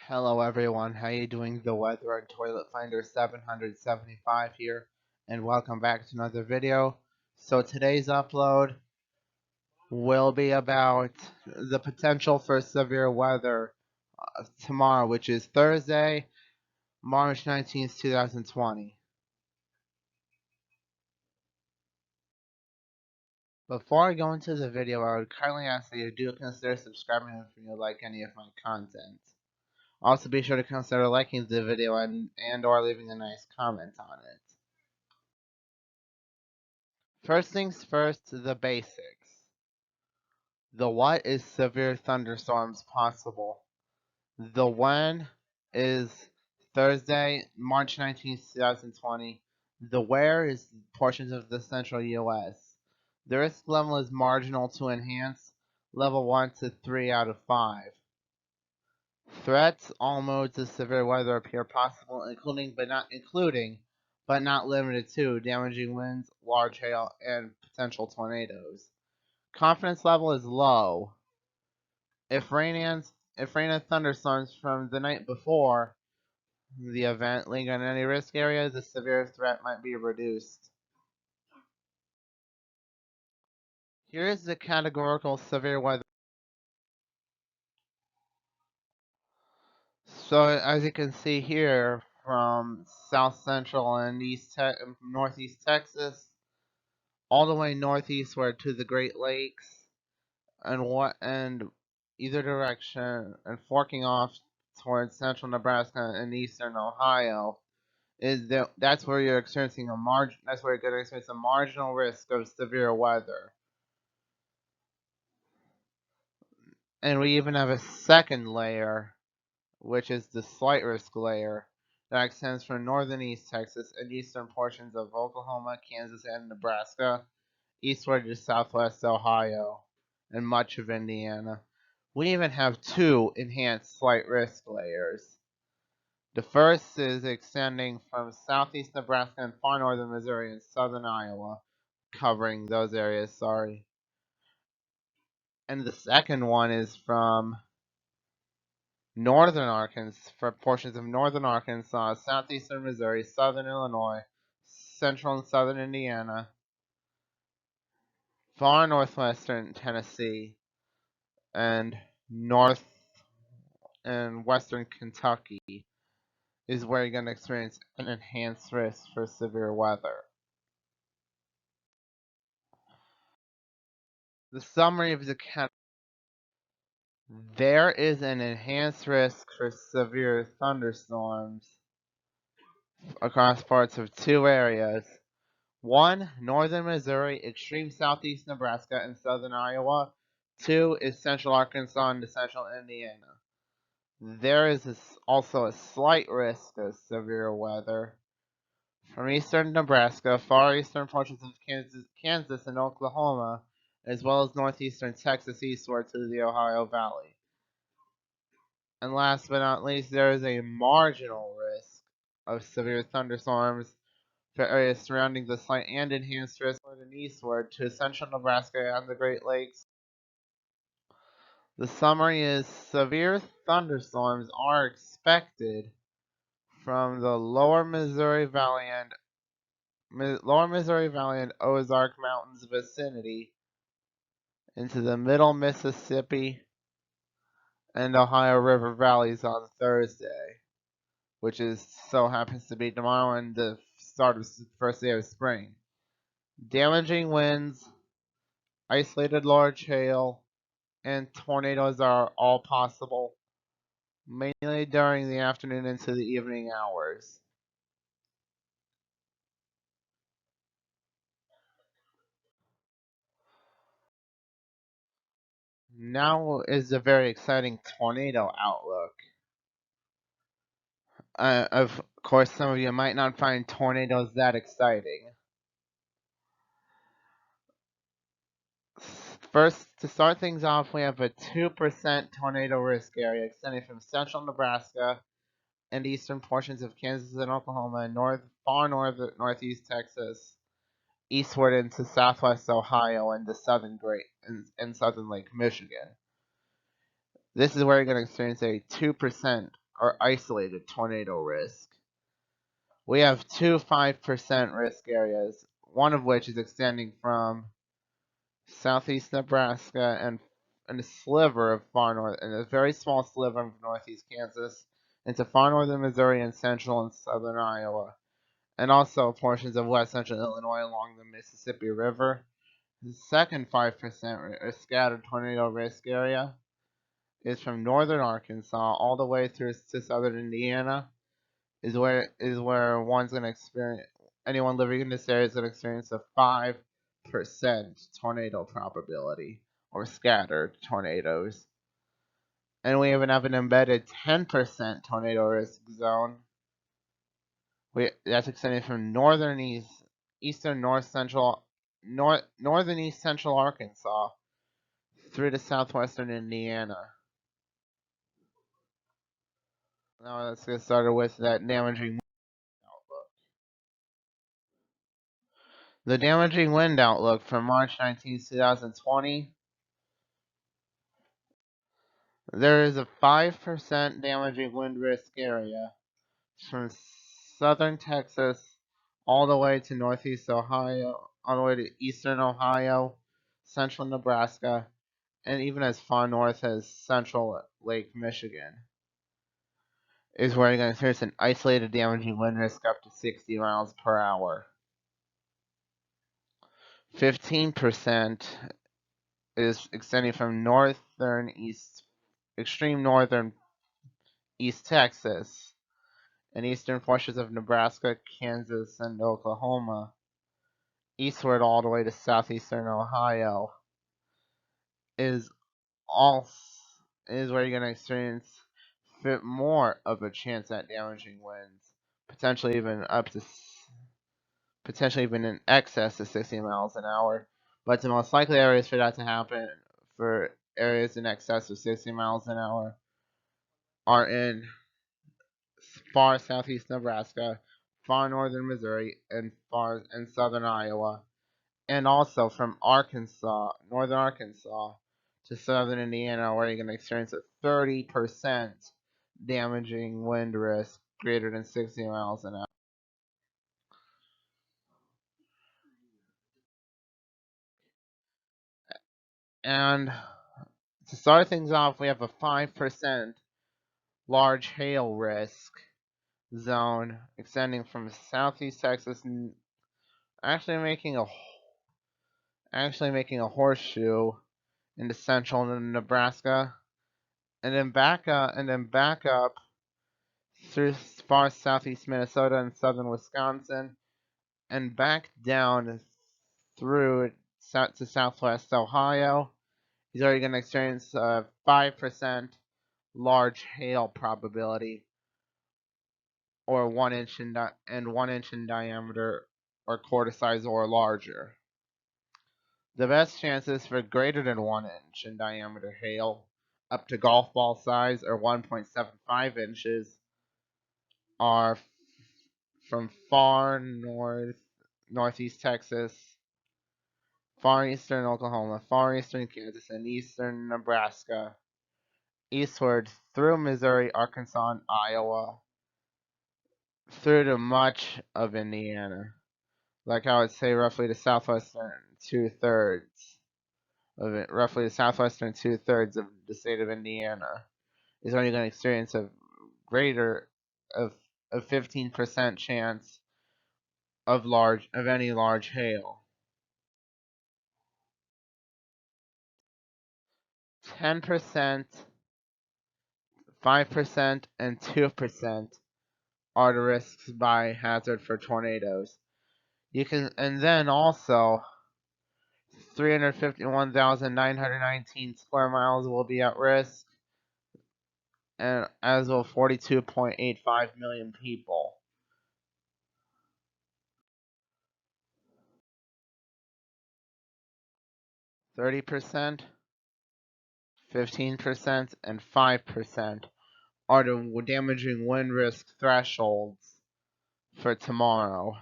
Hello everyone, how you doing? The Weather and Toilet Finder 775 here, and welcome back to another video. So today's upload will be about the potential for severe weather tomorrow, which is Thursday, March 19th, 2020. Before I go into the video, I would kindly ask that you do consider subscribing if you like any of my content. Also, be sure to consider liking the video and or leaving a nice comment on it. First things first, the basics. The what is severe thunderstorms possible. The when is Thursday, March 19th, 2020. The where is portions of the central U.S. The risk level is marginal to enhance, level 1 to 3 out of 5. Threats, all modes of severe weather appear possible, including but not limited to damaging winds, large hail, and potential tornadoes. Confidence level is low. If rain and thunderstorms from the night before the event linger in any risk areas, the severe threat might be reduced. Here is the categorical severe weather. So as you can see here, from south central and northeast Texas, all the way northeastward to the Great Lakes, and either direction, and forking off towards central Nebraska and eastern Ohio, that's where you're experiencing that's where you're going to experience a marginal risk of severe weather. And we even have a second layer, which is the slight risk layer, that extends from northern East Texas and eastern portions of Oklahoma, Kansas, and Nebraska, eastward to southwest Ohio, and much of Indiana. We even have two enhanced slight risk layers. The first is extending from southeast Nebraska and far northern Missouri and southern Iowa, covering those areas, And the second one is from northern Arkansas, for portions of northern Arkansas, southeastern Missouri, southern Illinois, central and southern Indiana, far northwestern Tennessee, and north and western Kentucky is where you're going to experience an enhanced risk for severe weather. The summary of the there is an enhanced risk for severe thunderstorms across parts of two areas. 1. Northern Missouri, extreme southeast Nebraska, and southern Iowa. 2 is central Arkansas and central Indiana. There is also a slight risk of severe weather from eastern Nebraska, far eastern portions of Kansas and Oklahoma, as well as northeastern Texas eastward to the Ohio Valley. And last but not least, there is a marginal risk of severe thunderstorms for areas surrounding the slight and enhanced risk north and eastward to central Nebraska and the Great Lakes. The summary is severe thunderstorms are expected from the lower Missouri Valley and Ozark Mountains vicinity into the middle Mississippi and Ohio River valleys on Thursday, which happens to be tomorrow and the start of the first day of spring. Damaging winds, isolated large hail, and tornadoes are all possible, mainly during the afternoon into the evening hours. Now is a very exciting tornado outlook. Of course, some of you might not find tornadoes that exciting. First, to start things off, we have a 2% tornado risk area extending from central Nebraska and eastern portions of Kansas and Oklahoma and northeast Texas, eastward into southwest Ohio and the southern Lake Michigan. This is where you're going to experience a 2% or isolated tornado risk. We have two 5% risk areas, one of which is extending from southeast Nebraska and a sliver of far north, and a very small sliver of northeast Kansas into far northern Missouri and central and southern Iowa, and also portions of west central Illinois along the Mississippi River. The second 5% scattered tornado risk area is from northern Arkansas all the way through to southern Indiana. Is where one's gonna experience anyone living in this area is gonna experience a 5% tornado probability or scattered tornadoes. And we even have an embedded 10% tornado risk zone. That's extending from eastern northern east central Arkansas through to southwestern Indiana. Now let's get started with that damaging outlook. The damaging wind outlook for March 19, 2020. There is a 5% damaging wind risk area from southern Texas all the way to northeast Ohio, all the way to eastern Ohio, central Nebraska, and even as far north as central Lake Michigan, is where you're going to experience an isolated damaging wind risk up to 60 miles per hour. 15% is extending from extreme northern East Texas and eastern portions of Nebraska, Kansas, and Oklahoma, eastward all the way to southeastern Ohio, is all is where you're going to experience more of a chance at damaging winds, potentially even in excess of 60 miles an hour. But the most likely areas for that to happen, for areas in excess of 60 miles an hour, are in far southeast Nebraska, far northern Missouri, and southern Iowa, and also from northern Arkansas, to southern Indiana, where you're going to experience a 30% damaging wind risk greater than 60 miles an hour. And to start things off, we have a 5% large hail risk zone extending from southeast Texas and actually making a horseshoe into central Nebraska, and then back up through far southeast Minnesota and southern Wisconsin, and back down through to southwest Ohio. He's already going to experience a 5% large hail probability, or 1 inch and 1 inch in diameter, or quarter size or larger. The best chances for greater than 1 inch in diameter hail, up to golf ball size or 1.75 inches, are from far northeast Texas, far eastern Oklahoma, far eastern Kansas, and eastern Nebraska, eastward through Missouri, Arkansas, and Iowa, through to much of Indiana. Like I would say, roughly the southwestern two thirds of the state of Indiana is only going to experience a greater of a 15% chance of any large hail. 10%, 5%, and 2% are the risks by hazard for tornadoes. And then also 351,919 square miles will be at risk, and as will 42.85 million people. 30%, 15%, and 5% are the damaging wind risk thresholds for tomorrow.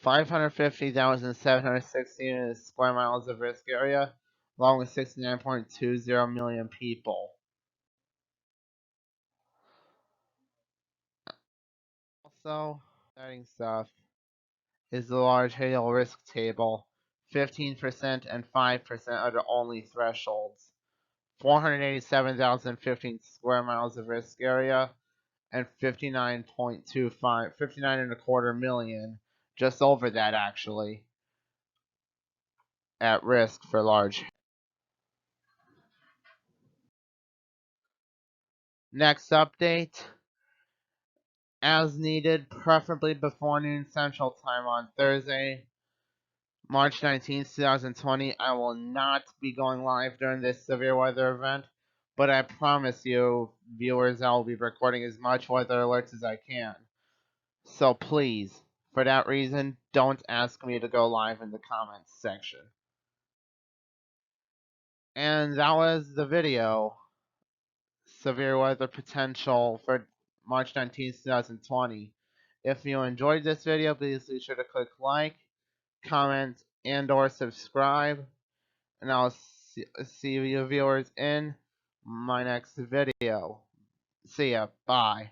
550,716 square miles of risk area, along with 69.20 million people. So, exciting stuff is the large hail risk table. 15% and 5% are the only thresholds. 487,015 square miles of risk area and 59 and a quarter million, just over that actually, at risk for large. Next update, as needed, preferably before noon Central Time on Thursday, March 19th, 2020. I will not be going live during this severe weather event, but I promise you, viewers, I will be recording as much weather alerts as I can. So please, for that reason, don't ask me to go live in the comments section. And that was the video. Severe weather potential for March 19th, 2020. If you enjoyed this video, please be sure to click like, comment, and or subscribe. And I'll see you viewers in my next video. See ya. Bye.